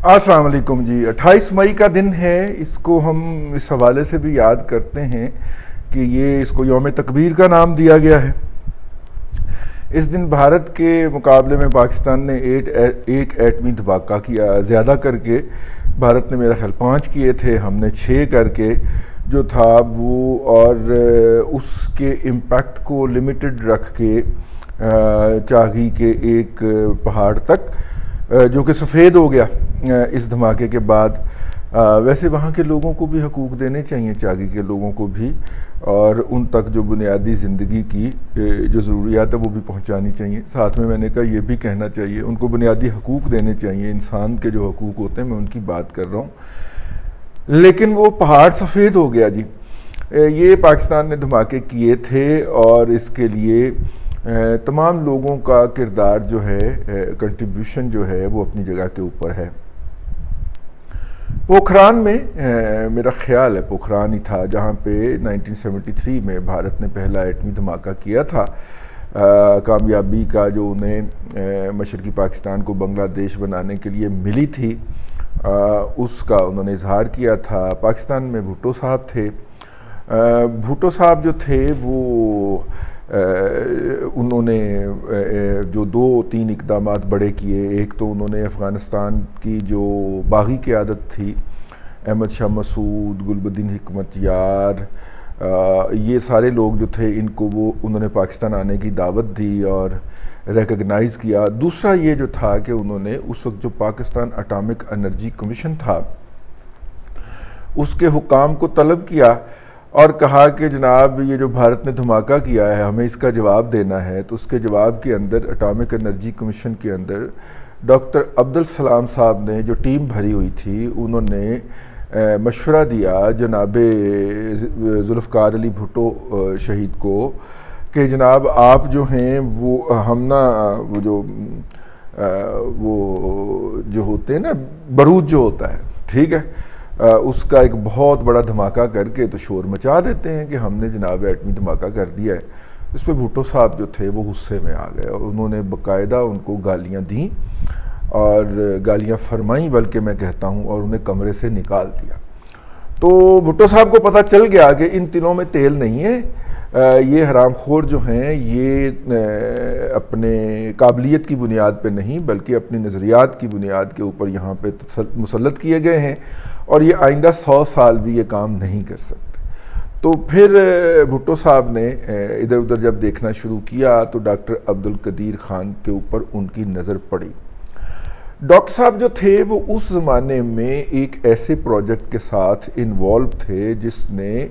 अस्सलाम वालेकुम जी। 28 मई का दिन है। इसको हम इस हवाले से भी याद करते हैं कि इसको यौम तकबीर का नाम दिया गया है। इस दिन भारत के मुकाबले में पाकिस्तान ने एक एटमी धमाका किया। ज़्यादा करके भारत ने मेरा ख्याल 5 किए थे, हमने 6 करके जो था वो, और उसके इम्पैक्ट को लिमिटेड रख के चागी के एक पहाड़ तक, जो कि सफ़ेद हो गया इस धमाके के बाद। वैसे वहाँ के लोगों को भी हकूक़ देने चाहिए, चागी के लोगों को भी, और उन तक जो बुनियादी ज़िंदगी की जो ज़रूरियात है वो भी पहुँचानी चाहिए। साथ में मैंने कहा ये भी कहना चाहिए, उनको बुनियादी हकूक़ देने चाहिए। इंसान के जो हकूक़ होते हैं मैं उनकी बात कर रहा हूँ। लेकिन वो पहाड़ सफ़ेद हो गया जी। ये पाकिस्तान ने धमाके किए थे और इसके लिए तमाम लोगों का किरदार जो है, कंट्रीब्यूशन जो है वो अपनी जगह के ऊपर है। पोखरान में मेरा ख्याल है पोखरान ही था जहाँ पे 1973 में भारत ने पहला एटमी धमाका किया था। कामयाबी का जो उन्हें मशरक़ी पाकिस्तान को बांग्लादेश बनाने के लिए मिली थी, उसका उन्होंने इजहार किया था। पाकिस्तान में भुट्टो साहब थे। भुट्टो साहब जो थे वो उन्होंने जो 2-3 इक़दामात बड़े किए। एक तो उन्होंने अफ़गानिस्तान की जो बागी क़यादत थी, अहमद शाह मसूद, गुलबद्दीन हिकमत यार, ये सारे लोग जो थे, इनको वो उन्होंने पाकिस्तान आने की दावत दी और रिकग्नाइज़ किया। दूसरा ये जो था कि उन्होंने उस वक्त जो पाकिस्तान एटॉमिक एनर्जी कमीशन था उसके हुकाम को तलब किया और कहा कि जनाब ये जो भारत ने धमाका किया है हमें इसका जवाब देना है। तो उसके जवाब के अंदर एटॉमिक एनर्जी कमीशन के अंदर डॉक्टर अब्दुल सलाम साहब ने जो टीम भरी हुई थी, उन्होंने मशवरा दिया जनाब जुल्फ़िकार अली भुट्टो शहीद को कि जनाब आप जो हैं वो हम ना वो जो होते हैं ना, बारूद जो होता है, ठीक है, उसका एक बहुत बड़ा धमाका करके तो शोर मचा देते हैं कि हमने जनाब एटमी धमाका कर दिया है। उस पर भुट्टो साहब जो थे वो गुस्से में आ गए और उन्होंने बाकायदा उनको गालियाँ दी और गालियाँ फरमाई, बल्कि मैं कहता हूँ, और उन्हें कमरे से निकाल दिया। तो भुट्टो साहब को पता चल गया कि इन तिलों में तेल नहीं है, ये हरामखोर जो हैं ये अपने काबिलियत की बुनियाद पे नहीं बल्कि अपनी नज़रियात की बुनियाद के ऊपर यहाँ पे मुसल्लत किए गए हैं और ये आइंदा 100 साल भी ये काम नहीं कर सकते। तो फिर भुट्टो साहब ने इधर उधर जब देखना शुरू किया तो डॉक्टर अब्दुल कदीर ख़ान के ऊपर उनकी नज़र पड़ी। डॉक्टर साहब जो थे वो उस ज़माने में एक ऐसे प्रोजेक्ट के साथ इन्वॉल्व थे जिसने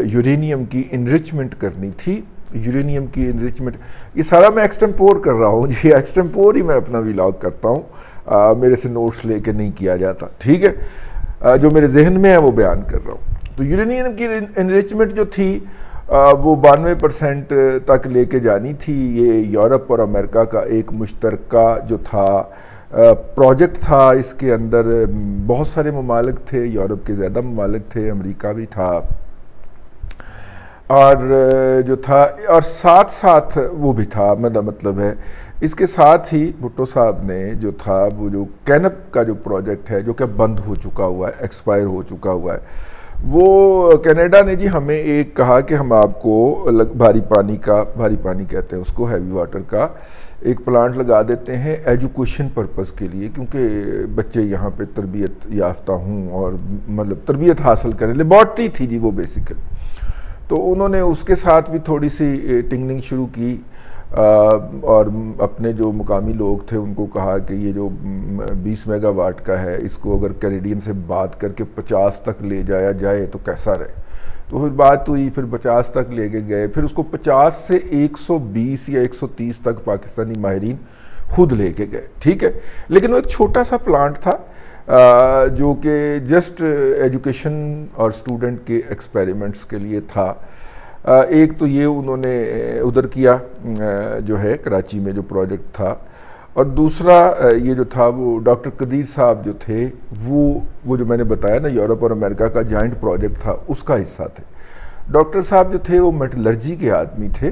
यूरेनियम की इनरिचमेंट करनी थी। यूरेनियम की इनरिचमेंट, ये सारा मैं एक्सटेम्पोर कर रहा हूँ जी, एक्सटेम्पोर ही मैं अपना व्लॉग करता हूँ, मेरे से नोट्स लेके नहीं किया जाता, ठीक है। जो मेरे जहन में है वो बयान कर रहा हूँ। तो यूरेनियम की इनरिचमेंट जो थी वो 92% तक लेके जानी थी। ये यूरोप और अमेरिका का एक मुश्तरका जो था प्रोजेक्ट था। इसके अंदर बहुत सारे ममालिक थे, यूरोप के ज़्यादा ममालिक थे, अमेरिका भी था, और जो था और साथ साथ वो भी था, मतलब है इसके साथ ही भुट्टो साहब ने जो था वो जो कैनप का जो प्रोजेक्ट है जो कि बंद हो चुका हुआ है, एक्सपायर हो चुका हुआ है, वो कनाडा ने जी हमें एक कहा कि हम आपको भारी पानी कहते हैं उसको, हैवी वाटर का एक प्लांट लगा देते हैं एजुकेशन पर्पज़ के लिए, क्योंकि बच्चे यहाँ पे तरबियत याफ्ता हूँ और मतलब तरबियत हासिल करें। लेबॉर्ट्री थी जी वो बेसिकली। तो उन्होंने उसके साथ भी थोड़ी सी टिंगलिंग शुरू की और अपने जो मुकामी लोग थे उनको कहा कि ये जो 20 मेगावाट का है इसको अगर कैनेडियन से बात करके 50 तक ले जाया जाए तो कैसा रहे। तो फिर बात हुई, फिर 50 तक लेके गए, फिर उसको 50 से 120 या 130 तक पाकिस्तानी माहिरीन खुद लेके गए, ठीक है। लेकिन वो एक छोटा सा प्लांट था जो कि जस्ट एजुकेशन और स्टूडेंट के एक्सपेरिमेंट्स के लिए था। एक तो ये उन्होंने उधर किया जो है कराची में जो प्रोजेक्ट था, और दूसरा ये जो था वो डॉक्टर कदीर साहब जो थे वो जो मैंने बताया ना यूरोप और अमेरिका का जॉइंट प्रोजेक्ट था उसका हिस्सा थे। डॉक्टर साहब जो थे वो मेटलर्जी के आदमी थे,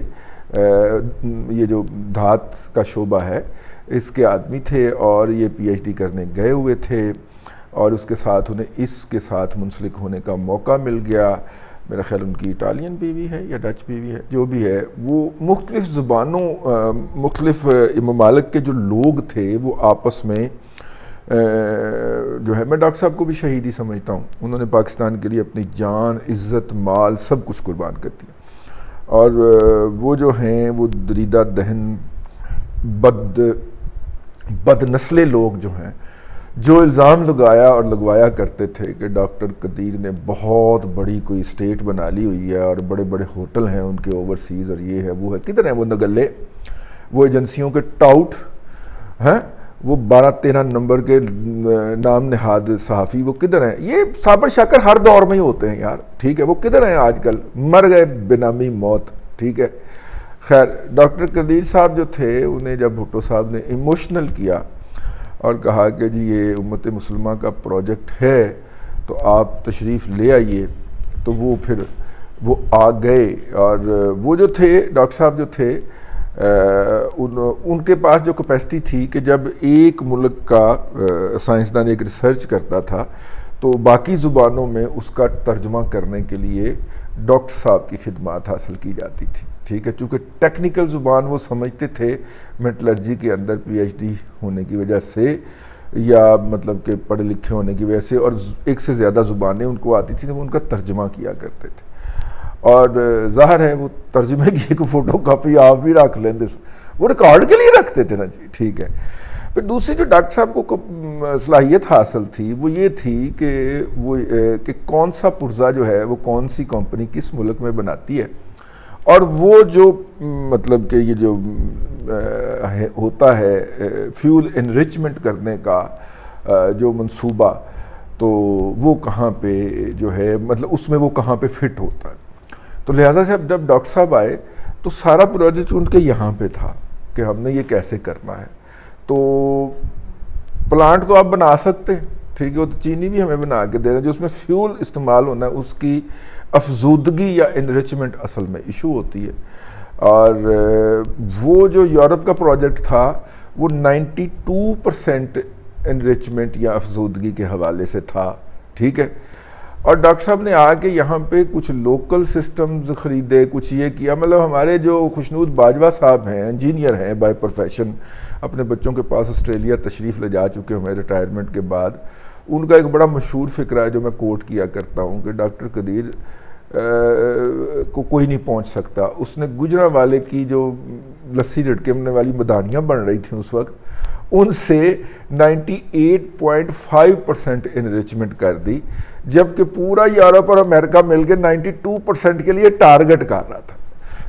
ये जो धात का शोबा है इसके आदमी थे और ये पीएचडी करने गए हुए थे और उसके साथ उन्हें इसके साथ मुंसलिक होने का मौका मिल गया। मेरा ख्याल उनकी इटालियन बीवी है या डच बीवी है, जो भी है, वो मुख्तलिफ़ ज़ुबानों मुख्तलिफ़ ममालिक के जो लोग थे वो आपस में जो है, मैं डॉक्टर साहब को भी शहीद ही समझता हूँ। उन्होंने पाकिस्तान के लिए अपनी जान, इज़्ज़त, माल सब कुछ कुर्बान कर दिया और वो जो हैं वो दरीदा दहन बदनस्ले लोग जो हैं, जो इल्ज़ाम लगाया और लगवाया करते थे कि डॉक्टर कदीर ने बहुत बड़ी कोई स्टेट बना ली हुई है और बड़े बड़े होटल हैं उनके ओवरसीज़ और ये है वो है, किधर हैं वो नगल्ले, वो एजेंसियों के टाउट हैं, वो 12-13 नंबर के नाम नहाद सहाफ़ी, वो किधर हैं? ये साबर शाकर हर दौर में ही होते हैं यार, ठीक है, वो किधर हैं आजकल? मर गए बेनामी मौत, ठीक है। खैर, डॉक्टर कदीर साहब जो थे उन्हें जब भुट्टो साहब ने इमोशनल किया और कहा कि जी ये उम्मत मुसलमान का प्रोजेक्ट है तो आप तशरीफ़ ले आइए, तो वो फिर वो आ गए और वो जो थे डॉक्टर साहब जो थे उनके पास जो कैपेसिटी थी कि जब एक मुल्क का साइंसदान एक रिसर्च करता था तो बाकी ज़ुबानों में उसका तर्जुमा करने के लिए डॉक्टर साहब की खिदमत हासिल की जाती थी, ठीक है। चूँकि टेक्निकल ज़ुबान वो समझते थे मेटलर्जी के अंदर पीएचडी होने की वजह से या मतलब कि पढ़े लिखे होने की वजह से, और एक से ज़्यादा ज़ुबानें उनको आती थी तो वो उनका तर्जुमा किया करते थे और ज़ाहिर है वो तर्जुमे की एक फ़ोटो कापी आप भी रख लेंगे, वो रिकॉर्ड के लिए रखते थे ना जी, ठीक है। फिर दूसरी जो डॉक्टर साहब को सलाहियत हासिल थी वो ये थी कि वो कि कौन सा पुर्जा जो है वो कौन सी कंपनी किस मुल्क में बनाती है और वो जो मतलब कि ये जो होता है फ्यूल इनरिचमेंट करने का जो मंसूबा, तो वो कहाँ पे जो है मतलब उसमें वो कहाँ पे फिट होता है। तो लिहाजा से जब डॉक्टर साहब आए तो सारा प्रोजेक्ट उनके यहाँ पे था कि हमने ये कैसे करना है। तो प्लांट तो आप बना सकते हैं, ठीक है, वो तो चीनी भी हमें बना के दे रहे हैं, जो उसमें फ्यूल इस्तेमाल होना है उसकी अफजूदगी या इनरिचमेंट असल में इशू होती है। और वो जो यूरोप का प्रोजेक्ट था वो 92% इनरिचमेंट या अफजूदगी के हवाले से था, ठीक है। और डॉक्टर साहब ने आके यहाँ पे कुछ लोकल सिस्टम्स ख़रीदे, कुछ ये किया, मतलब हमारे जो खुशनूद बाजवा साहब हैं, इंजीनियर हैं बाय प्रोफेशन, अपने बच्चों के पास ऑस्ट्रेलिया तशरीफ़ ले जा चुके हैं रिटायरमेंट के बाद। उनका एक बड़ा मशहूर फ़िक्रा है जो मैं कोट किया करता हूँ कि डॉक्टर कदीर को कोई नहीं पहुँच सकता। उसने गुजरांवाले की जो लस्सी झटके वाली मदानियाँ बन रही थी उस वक्त, उनसे 98.5% इनरिचमेंट कर दी, जबकि पूरा यूरोप और अमेरिका मिलकर 92% के लिए टारगेट कर रहा था।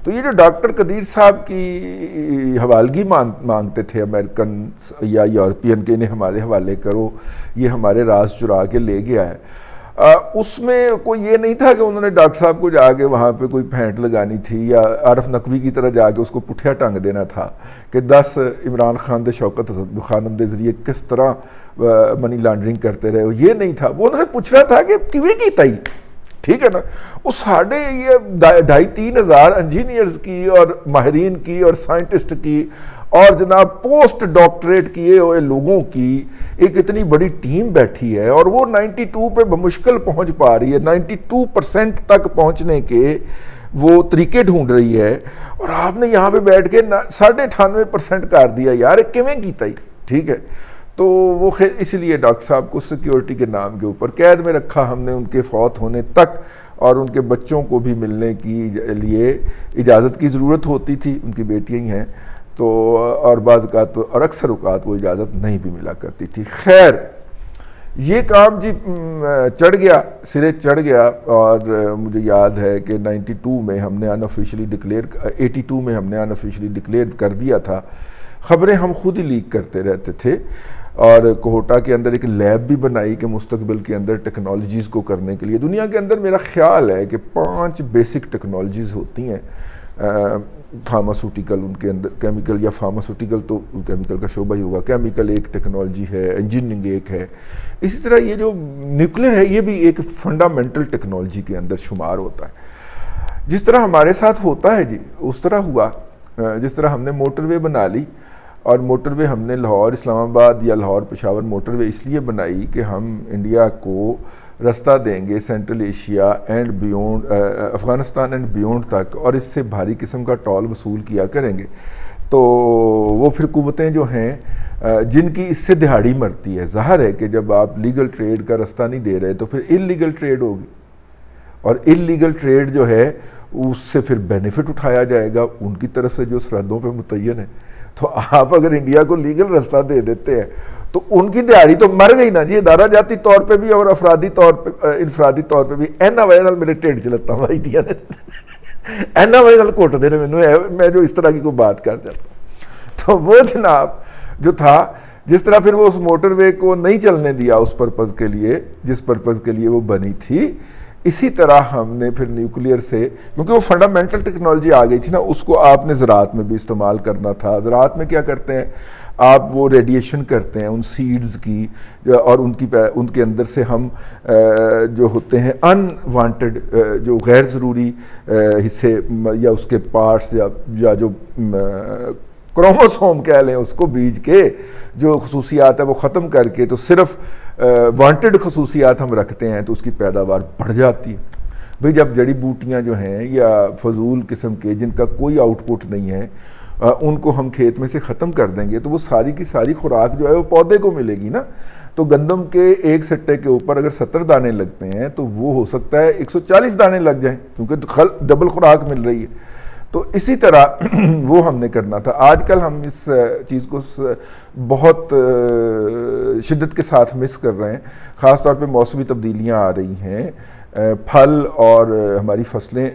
तो ये जो डॉक्टर कदीर साहब की हवालगी मांगते थे अमेरिकन या यूरोपियन के, इन्हें हमारे हवाले करो, ये हमारे राज चुरा के ले गया है, उसमें कोई ये नहीं था कि उन्होंने डॉक्टर साहब को जाके वहाँ पे कोई फेंट लगानी थी या आरफ नकवी की तरह जाके उसको पुठिया टांग देना था कि 10 इमरान खान दे शौकत खानम के जरिए किस तरह मनी लॉन्ड्रिंग करते रहे हो, ये नहीं था। वो उन्होंने पूछना था कि किवें कीता ही, ठीक है ना। वो साढ़े ये 2,500-3 हज़ार इंजीनियर्स की और माहिरीन की और साइंटिस्ट की और जनाब पोस्ट डॉक्टरेट किए हुए लोगों की एक इतनी बड़ी टीम बैठी है और वो 92 पे बमुश्किल पहुंच पा रही है, 92% तक पहुंचने के वो तरीके ढूंढ रही है, और आपने यहाँ पे बैठ के 98.5% कर दिया यार, किवें कीता ही, ठीक है। तो वो खैर इसलिए डॉक्टर साहब को सिक्योरिटी के नाम के ऊपर कैद में रखा हमने उनके फौत होने तक, और उनके बच्चों को भी मिलने की लिए इजाज़त की ज़रूरत होती थी, उनकी बेटियाँ ही हैं तो, और बाज़ औक़ात और अक्सर औक़ात वो इजाज़त नहीं भी मिला करती थी। खैर ये काम जी चढ़ गया, सिरे चढ़ गया, और मुझे याद है कि 92 में हमने अनऑफिशियली डिक्लेयर 82 में हमने अनऑफिशियली डिक्लेयर कर दिया था। ख़बरें हम खुद ही लीक करते रहते थे, और कोहोटा के अंदर एक लैब भी बनाई कि मुस्तकबिल के अंदर टेक्नोलॉजीज़ को करने के लिए दुनिया के अंदर मेरा ख़्याल है कि 5 बेसिक टेक्नोलॉजीज़ होती हैं। फार्मास्यूटिकल उनके अंदर, केमिकल या फार्मास्यूटिकल तो केमिकल का शोबा ही होगा, केमिकल एक टेक्नोलॉजी है, इंजीनियरिंग एक है, इसी तरह ये जो न्यूक्लियर है ये भी एक फंडामेंटल टेक्नोलॉजी के अंदर शुमार होता है। जिस तरह हमारे साथ होता है जी उस तरह हुआ जिस तरह हमने मोटरवे बना ली, और मोटरवे हमने लाहौर इस्लामाबाद या लाहौर पेशावर मोटरवे इसलिए बनाई कि हम इंडिया को रास्ता देंगे central Asia and beyond, Afghanistan and beyond तक, और इससे भारी किस्म का टोल वसूल किया करेंगे। तो वो फिर कुव्वतें जो हैं जिनकी इससे दिहाड़ी मरती है, ज़ाहिर है कि जब आप लीगल ट्रेड का रास्ता नहीं दे रहे तो फिर इल्लीगल ट्रेड होगी, और इल्लीगल ट्रेड जो है उससे फिर बेनिफिट उठाया जाएगा उनकी तरफ से जो सरहदों पे मुतय्यन है। तो आप अगर इंडिया को लीगल रास्ता दे देते हैं तो उनकी दिहाड़ी तो मर गई ना जी, इदारा जाती तौर पे भी और अफरादी तौर पे, इनफरादी तौर पे भी। एना वजह नाल मेरे ढिड च लत्तां वाई दियां ने, एना वजह नाल घुटदे ने मैनूं, मैं जो इस तरह की कोई बात कर जाता। तो वो जनाब जो था, जिस तरह फिर वो उस मोटरवे को नहीं चलने दिया उस पर्पज़ के लिए जिस पर्पज़ के लिए वो बनी थी, इसी तरह हमने फिर न्यूक्लियर से, क्योंकि वो फंडामेंटल टेक्नोलॉजी आ गई थी ना, उसको आपने ज़राअत में भी इस्तेमाल करना था। ज़राअत में क्या करते हैं आप, वो रेडिएशन करते हैं उन सीड्स की, और उनके अंदर से हम जो होते हैं अनवांटेड जो गैर ज़रूरी हिस्से या उसके पार्ट्स या जो क्रोमोसोम कह लें उसको, बीज के जो खसूसियात है वो ख़त्म करके तो सिर्फ वांटेड खसूसियात हम रखते हैं, तो उसकी पैदावार बढ़ जाती है। भाई जब जड़ी बूटियाँ जो हैं या फजूल किस्म के जिनका कोई आउटपुट नहीं है उनको हम खेत में से ख़त्म कर देंगे तो वो सारी की सारी खुराक जो है वो पौधे को मिलेगी ना। तो गंदम के एक सट्टे के ऊपर अगर 70 दाने लगते हैं तो वो हो सकता है 140 दाने लग जाएं, क्योंकि डबल खुराक मिल रही है। तो इसी तरह वो हमने करना था। आजकल हम इस चीज़ को बहुत शिद्दत के साथ मिस कर रहे हैं, ख़ास तौर पे मौसमी तब्दीलियां आ रही हैं, फल और हमारी फसलें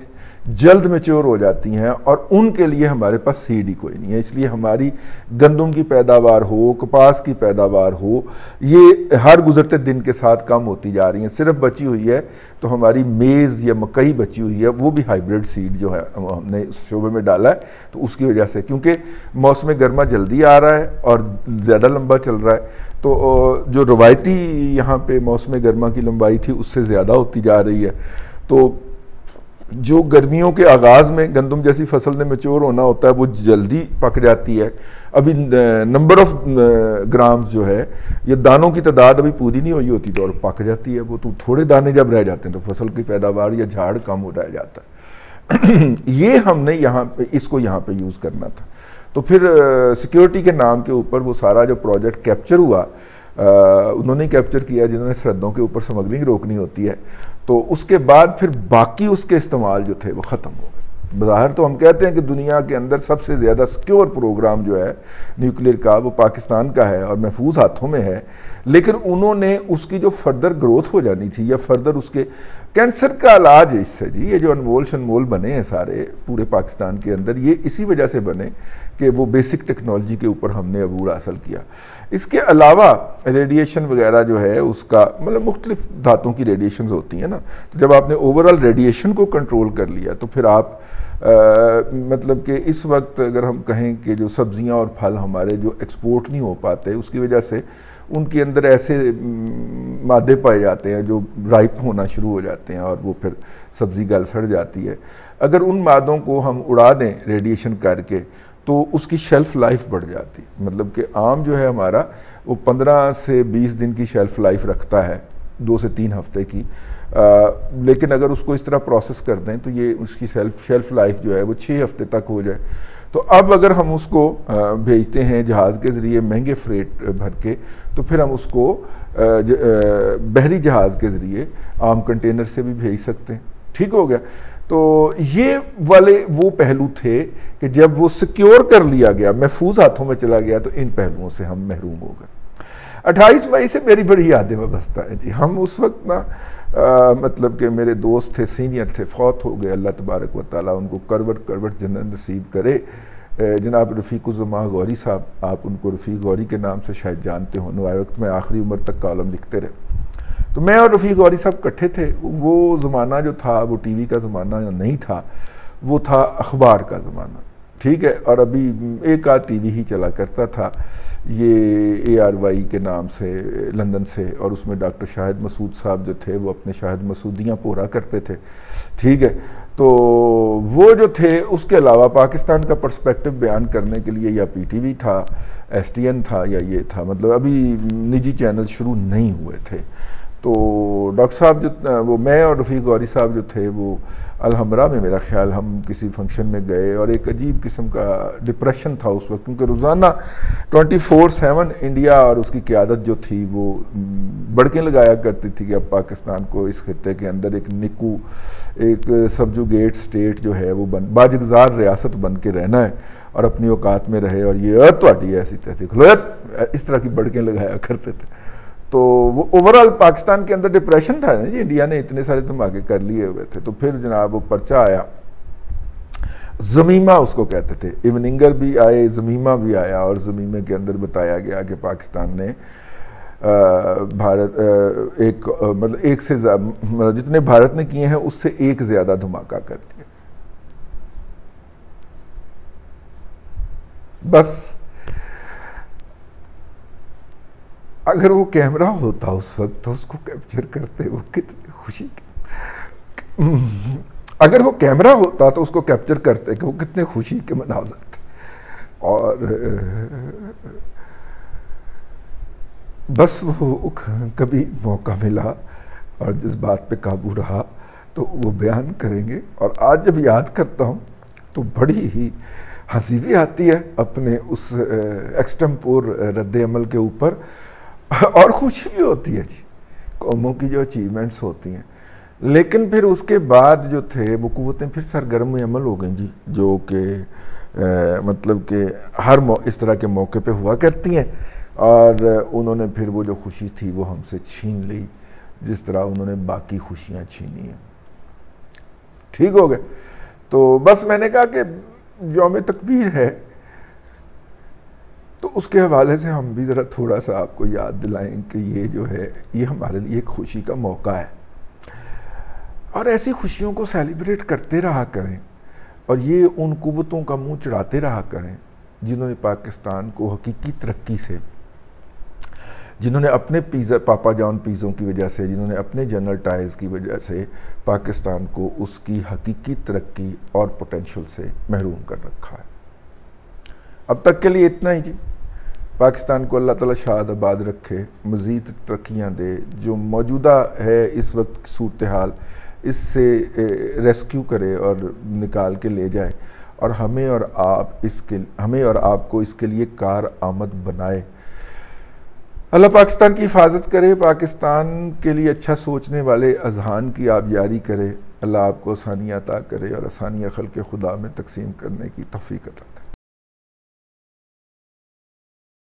जल्द मैच्योर हो जाती हैं और उनके लिए हमारे पास सीड ही कोई नहीं है। इसलिए हमारी गंदम की पैदावार हो, कपास की पैदावार हो, ये हर गुजरते दिन के साथ कम होती जा रही हैं। सिर्फ बची हुई है तो हमारी मेज़ या मकई बची हुई है, वो भी हाइब्रिड सीड जो है हमने इस शोबे में डाला है। तो उसकी वजह से, क्योंकि मौसम गर्मा जल्दी आ रहा है और ज़्यादा लंबा चल रहा है, तो जो रवायती यहाँ पे मौसम गर्मा की लंबाई थी उससे ज़्यादा होती जा रही है। तो जो गर्मियों के आगाज़ में गंदम जैसी फसल ने मैच्योर होना होता है वो जल्दी पक जाती है। अभी नंबर ऑफ ग्राम्स जो है, ये दानों की तादाद अभी पूरी नहीं हुई होती तो और पक जाती है वो। तो थोड़े दाने जब रह जाते हैं तो फसल की पैदावार या झाड़ कम हो रह जाता है। ये हमने इसको यहाँ पे यूज़ करना था। तो फिर सिक्योरिटी के नाम के ऊपर वो सारा जो प्रोजेक्ट कैप्चर हुआ, उन्होंने कैप्चर किया जिन्होंने सरहदों के ऊपर स्मगलिंग रोकनी होती है। तो उसके बाद फिर बाकी उसके इस्तेमाल जो थे वो ख़त्म हो गए। बाहर तो हम कहते हैं कि दुनिया के अंदर सबसे ज़्यादा सिक्योर प्रोग्राम जो है न्यूक्लियर का वो पाकिस्तान का है और महफूज हाथों में है, लेकिन उन्होंने उसकी जो फर्दर ग्रोथ हो जानी थी या फर्दर उसके कैंसर का इलाज है इससे जी। ये जो अनमोल शनमोल बने हैं सारे पूरे पाकिस्तान के अंदर, ये इसी वजह से बने कि वो बेसिक टेक्नोलॉजी के ऊपर हमने अबूर हासिल किया। इसके अलावा रेडिएशन वगैरह जो है उसका मतलब मुख्तलिफ धातुओं की रेडिएशंस होती हैं ना, तो जब आपने ओवरऑल रेडिएशन को कंट्रोल कर लिया तो फिर आप मतलब कि इस वक्त अगर हम कहें कि जो सब्जियां और फल हमारे जो एक्सपोर्ट नहीं हो पाते उसकी वजह से उनके अंदर ऐसे मादे पाए जाते हैं जो राइप होना शुरू हो जाते हैं और वो फिर सब्ज़ी गल सड़ जाती है। अगर उन मादों को हम उड़ा दें रेडिएशन करके तो उसकी शेल्फ़ लाइफ बढ़ जाती है। मतलब कि आम जो है हमारा वो 15 से 20 दिन की शेल्फ़ लाइफ रखता है, 2 से 3 हफ्ते की, लेकिन अगर उसको इस तरह प्रोसेस कर दें तो ये उसकी शेल्फ़ लाइफ जो है वो 6 हफ्ते तक हो जाए। तो अब अगर हम उसको भेजते हैं जहाज़ के ज़रिए महंगे फ्रेट भर के, तो फिर हम उसको बहरी जहाज़ के ज़रिए आम कंटेनर से भी भेज सकते हैं। ठीक हो गया। तो ये वाले वो पहलू थे कि जब वो सिक्योर कर लिया गया, महफूज हाथों में चला गया, तो इन पहलुओं से हम महरूम हो गए। 28 मई से मेरी बड़ी यादें में बसता है जी। हम उस वक्त ना मतलब कि मेरे दोस्त थे, सीनियर थे, फौत हो गए, अल्लाह तबारक व तआला उनको करवट जन्नत नसीब करे। जनाब रफ़ीक़ुज़्ज़मा गौरी साहब, आप उनको रफ़ीक गौरी के नाम से शायद जानते हो, आए वक्त में आखिरी उम्र तक कॉलम लिखते रहे। तो मैं और रफ़ीक गौरी साहब इकट्ठे थे। वो ज़माना जो था वो टीवी का ज़माना नहीं था, वो था अखबार का ज़माना। ठीक है। और अभी एक आध टीवी ही चला करता था ये ARY के नाम से लंदन से, और उसमें डॉक्टर शाहिद मसूद साहब जो थे वो अपने शाहिद मसूदियाँ पूरा करते थे, ठीक है। तो वो जो थे, उसके अलावा पाकिस्तान का पर्सपेक्टिव बयान करने के लिए या PTV था, STN था, या ये था, मतलब अभी निजी चैनल शुरू नहीं हुए थे। तो डॉक्टर साहब जो वो, मैं और रफ़ीक गौरी साहब जो थे वो अलहमरा में, मेरा ख्याल हम किसी फंक्शन में गए, और एक अजीब किस्म का डिप्रेशन था उस वक्त, क्योंकि रोज़ाना 24/7 इंडिया और उसकी क़यादत जो थी वो बड़कें लगाया करती थी कि अब पाकिस्तान को इस खित्ते के अंदर एक निकू, एक सबजुगेट स्टेट जो है वो बाजगजार रियासत बन के रहना है और अपनी औकात में रहे, और ये ਤੁਹਾਡੀ ऐसी तैसी खलोयत, इस तरह की बड़कें लगाया करते थे। तो वो ओवरऑल पाकिस्तान के अंदर डिप्रेशन था ना जी, इंडिया ने इतने सारे धमाके कर लिए हुए थे। तो फिर जनाब वो पर्चा आया, ज़मीमा उसको कहते थे, इवनिंगर भी आए, ज़मीमा भी आया, और ज़मीमे के अंदर बताया गया कि पाकिस्तान ने भारत मतलब एक से मतलब जितने भारत ने किए हैं उससे एक ज़्यादा धमाका कर दिया। बस अगर वो कैमरा होता उस वक्त तो उसको कैप्चर करते वो कितनी खुशी अगर वो कैमरा होता तो उसको कैप्चर करते कि वो कितने खुशी के मनाज़र थे। और बस वो कभी मौका मिला और जिस बात पे काबू रहा तो वो बयान करेंगे। और आज जब याद करता हूँ तो बड़ी ही हंसी भी आती है अपने उस एक्सटेम्पोर रद्द अमल के ऊपर, और खुशी भी होती है जी, कौमों की जो अचीवमेंट्स होती हैं। लेकिन फिर उसके बाद जो थे वो कुव्वतें फिर सरगर्म अमल हो गई जी, जो कि मतलब कि हर इस तरह के मौके पे हुआ करती हैं, और उन्होंने फिर वो जो खुशी थी वो हमसे छीन ली, जिस तरह उन्होंने बाकी खुशियाँ छीनी हैं। ठीक हो गए। तो बस मैंने कहा कि यौम तकबीर है तो उसके हवाले से हम भी ज़रा थोड़ा सा आपको याद दिलाएं कि ये जो है ये हमारे लिए एक खुशी का मौका है, और ऐसी खुशियों को सेलिब्रेट करते रहा करें, और ये उन कुव्वतों का मुंह चढ़ाते रहा करें जिन्होंने पाकिस्तान को हकीकी तरक्की से, जिन्होंने अपने पापा जॉन पिज़ों की वजह से, जिन्होंने अपने जनरल टायर्स की वजह से पाकिस्तान को उसकी हकीकी तरक्की और पोटेंशियल से महरूम कर रखा है। अब तक के लिए इतना ही जी। पाकिस्तान को अल्लाह ताला शाद आबाद रखे, मज़ीद तरक्कियाँ दे, जो मौजूदा है इस वक्त की सूरत हाल इससे रेस्क्यू करे और निकाल के ले जाए, और हमें और आपको इसके लिए कार आमद बनाए। अल्लाह पाकिस्तान की हिफाजत करे, पाकिस्तान के लिए अच्छा सोचने वाले अजहान की आप यारी करे। अल्लाह आपको आसानियाँ अता करे और आसानियाँ खल्क़ खुदा में तकसीम करने की तौफ़ीक़ अता करे।